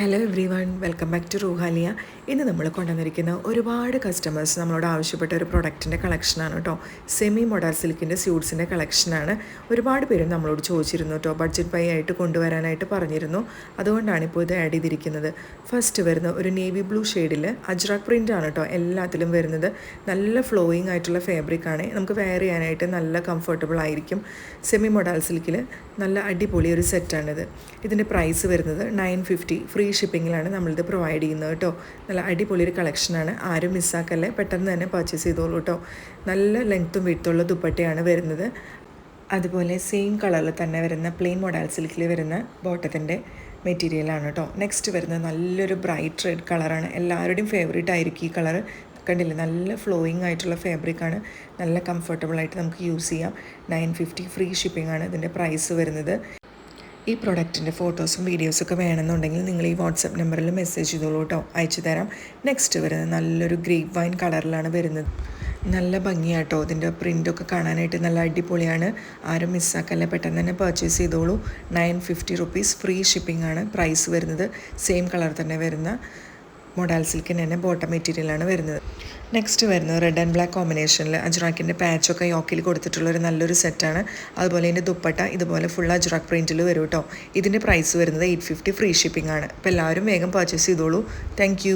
Hello everyone, welcome back to റൂഹാലിയ. ഇന്ന് നമ്മൾ കൊണ്ടുവന്നിരിക്കുന്ന ഒരുപാട് കസ്റ്റമേഴ്സ് നമ്മളോട് ആവശ്യപ്പെട്ട ഒരു പ്രൊഡക്റ്റിൻ്റെ കളക്ഷനാണ് കേട്ടോ. സെമി മൊഡാൽ സിൽക്കിൻ്റെ സ്യൂട്ട്സിൻ്റെ കളക്ഷനാണ്. ഒരുപാട് പേരും നമ്മളോട് ചോദിച്ചിരുന്നു കേട്ടോ, ബഡ്ജറ്റ് ബൈ ആയിട്ട് കൊണ്ടുവരാനായിട്ട് പറഞ്ഞിരുന്നു. അതുകൊണ്ടാണ് ഇപ്പോൾ ഇത് ആഡ് ചെയ്തിരിക്കുന്നത്. ഫസ്റ്റ് വരുന്ന ഒരു നേവി ബ്ലൂ ഷെയ്ഡിൽ അജ്രാക് പ്രിൻ്റ് ആണ് കേട്ടോ എല്ലാത്തിലും വരുന്നത്. നല്ല ഫ്ലോയിങ് ആയിട്ടുള്ള ഫാബ്രിക്കാണ്, നമുക്ക് വെയർ ചെയ്യാനായിട്ട് നല്ല കംഫർട്ടബിൾ ആയിരിക്കും. സെമി മൊഡാൽ സിൽക്കിൽ നല്ല അടിപൊളി ഒരു സെറ്റാണിത്. ഇതിൻ്റെ പ്രൈസ് വരുന്നത് 950, ഫ്രീ ഷിപ്പിങ്ങിലാണ് നമ്മളിത് പ്രൊവൈഡ് ചെയ്യുന്നത് കേട്ടോ. നല്ല അടിപൊളി ഒരു കളക്ഷനാണ്, ആരും മിസ്സാക്കല്ലേ, പെട്ടെന്ന് തന്നെ പർച്ചേസ് ചെയ്തോളൂ കേട്ടോ. നല്ല ലെങ്ത്തും വിഡ്ത്തുള്ള ദുപ്പട്ടയാണ് വരുന്നത്. അതുപോലെ സെയിം കളറിൽ തന്നെ വരുന്ന പ്ലെയിൻ മൊഡാൽ സിൽക്കിൽ വരുന്ന ബോട്ടത്തിൻ്റെ മെറ്റീരിയലാണ് കേട്ടോ. നെക്സ്റ്റ് വരുന്നത് നല്ലൊരു ബ്രൈറ്റ് റെഡ് കളറാണ്, എല്ലാവരുടെയും ഫേവറേറ്റ് ആയിരിക്കും ഈ കളറ്. കണ്ടില്ലേ, നല്ല ഫ്ലോയിങ് ആയിട്ടുള്ള ഫാബ്രിക്കാണ്, നല്ല കംഫർട്ടബിളായിട്ട് നമുക്ക് യൂസ് ചെയ്യാം. 950 ഫ്രീ ഷിപ്പിംഗ് ആണ് ഇതിൻ്റെ പ്രൈസ് വരുന്നത്. ഈ പ്രൊഡക്റ്റിൻ്റെ ഫോട്ടോസും വീഡിയോസൊക്കെ വേണമെന്നുണ്ടെങ്കിൽ നിങ്ങൾ ഈ വാട്സപ്പ് നമ്പറിൽ മെസ്സേജ് ചെയ്തോളൂ കേട്ടോ, അയച്ചു തരാം. നെക്സ്റ്റ് വരുന്നത് നല്ലൊരു ഗ്രേപ്പ് വൈൻ കളറിലാണ് വരുന്നത്. നല്ല ഭംഗിയാട്ടോ, ഇതിൻ്റെ പ്രിൻ്റൊക്കെ കാണാനായിട്ട് നല്ല അടിപൊളിയാണ്. ആരും മിസ്സാക്കല്ലേ, പെട്ടെന്ന് തന്നെ പർച്ചേസ് ചെയ്തോളൂ. 950 റുപ്പീസ് ഫ്രീ ഷിപ്പിംഗ് ആണ് പ്രൈസ് വരുന്നത്. സെയിം കളർ തന്നെ വരുന്ന മൊഡാൽ സിൽക്കിന് തന്നെ ബോട്ടം മെറ്റീരിയലാണ് വരുന്നത്. നെക്സ്റ്റ് വരുന്നത് റെഡ് ആൻഡ് ബ്ലാക്ക് കോമ്പിനേഷനിൽ അജ്രാക്കിൻ്റെ പാച്ചൊക്കെ യോക്കിൽ കൊടുത്തിട്ടുള്ളൊരു നല്ലൊരു സെറ്റാണ്. അതുപോലെ ഇതിൻ്റെ ദുപ്പട്ട ഇതുപോലെ ഫുൾ അജ്രാക്ക് പ്രിൻറ്റിൽ വരും കേട്ടോ. ഇതിൻ്റെ പ്രൈസ് വരുന്നത് 850 ഫ്രീ ഷിപ്പിംഗ് ആണ്. അപ്പോൾ എല്ലാവരും വേഗം പർച്ചേസ് ചെയ്തോളൂ. താങ്ക്